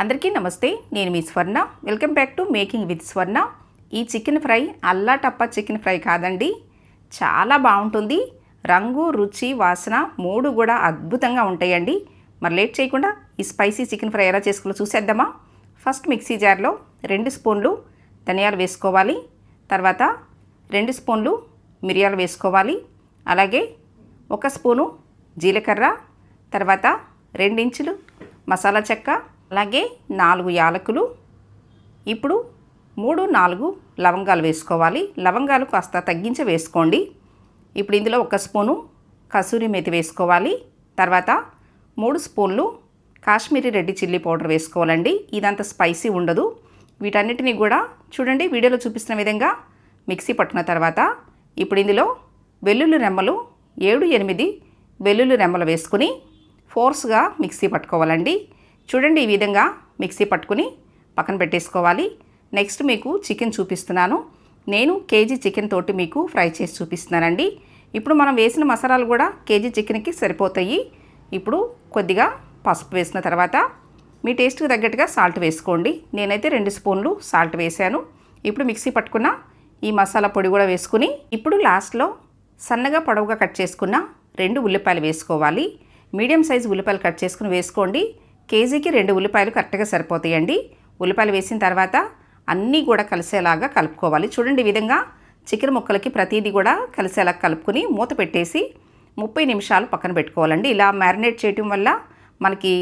అందరికీ నమస్తే, నేను మీ స్వర్ణ. Welcome back to making with స్వర్ణ. ఈ చికెన్ ఫ్రై అల్లా టప్పా చికెన్ ఫ్రై కాదండి, చాలా బాగుంటుంది. రంగు, రుచి, వాసన మూడు కూడా అద్భుతంగా ఉంటాయండి. మరి లేట్ చేయకుండా ఈ స్పైసీ చికెన్ ఫ్రై ఎలా చేసుకోవాలో చూసేద్దామా. ఫస్ట్ మిక్సీ జార్లో 2 స్పూన్లు ధనియాలు వేసుకోవాలి. తర్వాత 2 స్పూన్లు మిరియాలు వేసుకోవాలి. అలాగే 1 స్పూను జీలకర్ర, తర్వాత 2 ఇంచులు మసాలా చెక్క, అలాగే 4 యాలకులు, ఇప్పుడు 3-4 లవంగాలు వేసుకోవాలి. లవంగాలు కాస్త తగ్గించి వేసుకోండి. ఇప్పుడు ఇందులో 1 స్పూను కసూరి మేతి వేసుకోవాలి. తర్వాత 3 స్పూన్లు కాశ్మీరీ రెడ్ చిల్లీ పౌడర్ వేసుకోవాలండి. ఇదంతా స్పైసీ ఉండదు. వీటన్నిటిని కూడా చూడండి వీడియోలో చూపిస్తున్న విధంగా మిక్సీ పట్టుకున్న తర్వాత ఇప్పుడు ఇందులో వెల్లుల్లి రెమ్మలు 7-8 వెల్లుల్లి రెమ్మలు వేసుకుని ఫోర్స్గా మిక్సీ పట్టుకోవాలండి. చూడండి ఈ విధంగా మిక్సీ పట్టుకుని పక్కన పెట్టేసుకోవాలి. నెక్స్ట్ మీకు చికెన్ చూపిస్తున్నాను. నేను కేజీ చికెన్ తోటి మీకు ఫ్రై చేసి చూపిస్తున్నానండి. ఇప్పుడు మనం వేసిన మసాలాలు కూడా కేజీ చికెన్కి సరిపోతాయి. ఇప్పుడు కొద్దిగా పసుపు వేసిన తర్వాత మీ టేస్ట్కి తగ్గట్టుగా సాల్ట్ వేసుకోండి. నేనైతే 2 స్పూన్లు సాల్ట్ వేసాను. ఇప్పుడు మిక్సీ పట్టుకున్న ఈ మసాలా పొడి కూడా వేసుకుని ఇప్పుడు లాస్ట్లో సన్నగా పొడవుగా కట్ చేసుకున్న 2 ఉల్లిపాయలు వేసుకోవాలి. మీడియం సైజు ఉల్లిపాయలు కట్ చేసుకుని వేసుకోండి. కేజీకి 2 ఉల్లిపాయలు కరెక్ట్గా సరిపోతాయండి. ఉల్లిపాయలు వేసిన తర్వాత అన్నీ కూడా కలిసేలాగా కలుపుకోవాలి. చూడండి ఈ విధంగా చికెన్ ముక్కలకి ప్రతిదీ కూడా కలిసేలా కలుపుకొని మూత పెట్టేసి 30 నిమిషాలు పక్కన పెట్టుకోవాలండి. ఇలా మ్యారినేట్ చేయటం వల్ల మనకి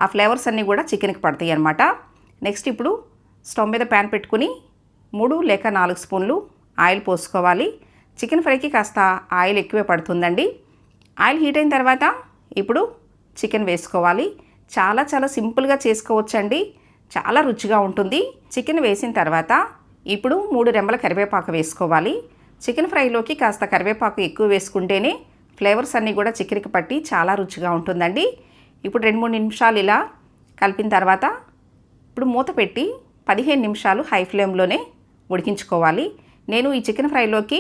ఆ ఫ్లేవర్స్ అన్నీ కూడా చికెన్కి పడతాయి అన్నమాట. నెక్స్ట్ ఇప్పుడు స్టవ్ మీద ప్యాన్ పెట్టుకుని 3 లేక 4 స్పూన్లు ఆయిల్ పోసుకోవాలి. చికెన్ ఫ్రైకి కాస్త ఆయిల్ ఎక్కువే పడుతుందండి. ఆయిల్ హీట్ అయిన తర్వాత ఇప్పుడు చికెన్ వేసుకోవాలి. చాలా సింపుల్గా చేసుకోవచ్చండి. చాలా రుచిగా ఉంటుంది. చికెన్ వేసిన తర్వాత ఇప్పుడు 3 రెమ్మల కరివేపాకు వేసుకోవాలి. చికెన్ ఫ్రైలోకి కాస్త కరివేపాకు ఎక్కువ వేసుకుంటేనే ఫ్లేవర్స్ అన్నీ కూడా చికెన్కి పట్టి చాలా రుచిగా ఉంటుందండి. ఇప్పుడు 2-3 నిమిషాలు ఇలా కలిపిన తర్వాత ఇప్పుడు మూత పెట్టి 15 నిమిషాలు హై ఫ్లేమ్లోనే ఉడికించుకోవాలి. నేను ఈ చికెన్ ఫ్రైలోకి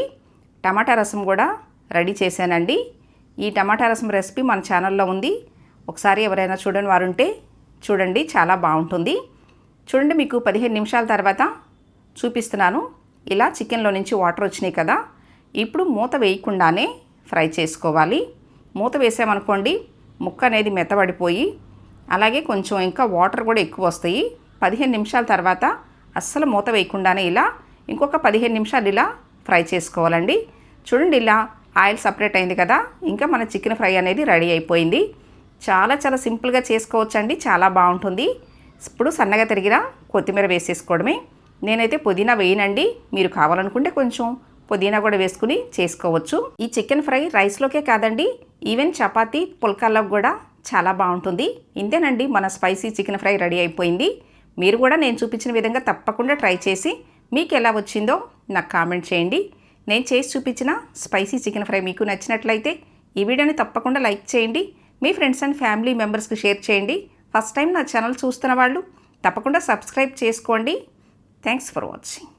టమాటా రసం కూడా రెడీ చేశానండి. ఈ టమాటా రసం రెసిపీ మన ఛానల్లో ఉంది. ఒకసారి ఎవరైనా చూడని వారు ఉంటే చూడండి, చాలా బాగుంటుంది. చూడండి మీకు 15 నిమిషాల తర్వాత చూపిస్తున్నాను. ఇలా చికెన్లో నుంచి వాటర్ వచ్చినాయి కదా. ఇప్పుడు మూత వేయకుండానే ఫ్రై చేసుకోవాలి. మూత వేసామనుకోండి ముక్క అనేది మెత్తబడిపోయి అలాగే కొంచెం ఇంకా వాటర్ కూడా ఎక్కువ వస్తాయి. 15 నిమిషాల తర్వాత అస్సలు మూత వేయకుండానే ఇలా ఇంకొక 15 నిమిషాలు ఇలా ఫ్రై చేసుకోవాలండి. చూడండి ఇలా ఆయిల్ సపరేట్ అయింది కదా. ఇంకా మన చికెన్ ఫ్రై అనేది రెడీ అయిపోయింది. చాలా సింపుల్గా చేసుకోవచ్చండి. చాలా బాగుంటుంది. ఇప్పుడు సన్నగా తరిగిన కొత్తిమీర వేసేసుకోవడమే. నేనైతే పుదీనా వేయనండి. మీరు కావాలనుకుంటే కొంచెం పుదీనా కూడా వేసుకుని చేసుకోవచ్చు. ఈ చికెన్ ఫ్రై రైస్లోకే కాదండి, ఈవెన్ చపాతీ పుల్కాల్లోకి కూడా చాలా బాగుంటుంది. ఇంతేనండి, మన స్పైసీ చికెన్ ఫ్రై రెడీ అయిపోయింది. మీరు కూడా నేను చూపించిన విధంగా తప్పకుండా ట్రై చేసి మీకు ఎలా వచ్చిందో నాకు కామెంట్ చేయండి. నేను చేసి చూపించిన స్పైసీ చికెన్ ఫ్రై మీకు నచ్చినట్లయితే ఈ వీడియోని తప్పకుండా లైక్ చేయండి. మీ ఫ్రెండ్స్ అండ్ ఫ్యామిలీ మెంబర్స్కి షేర్ చేయండి. ఫస్ట్ టైం నా ఛానల్ చూస్తున్న వాళ్ళు తప్పకుండా సబ్స్క్రైబ్ చేసుకోండి. Thanks for watching.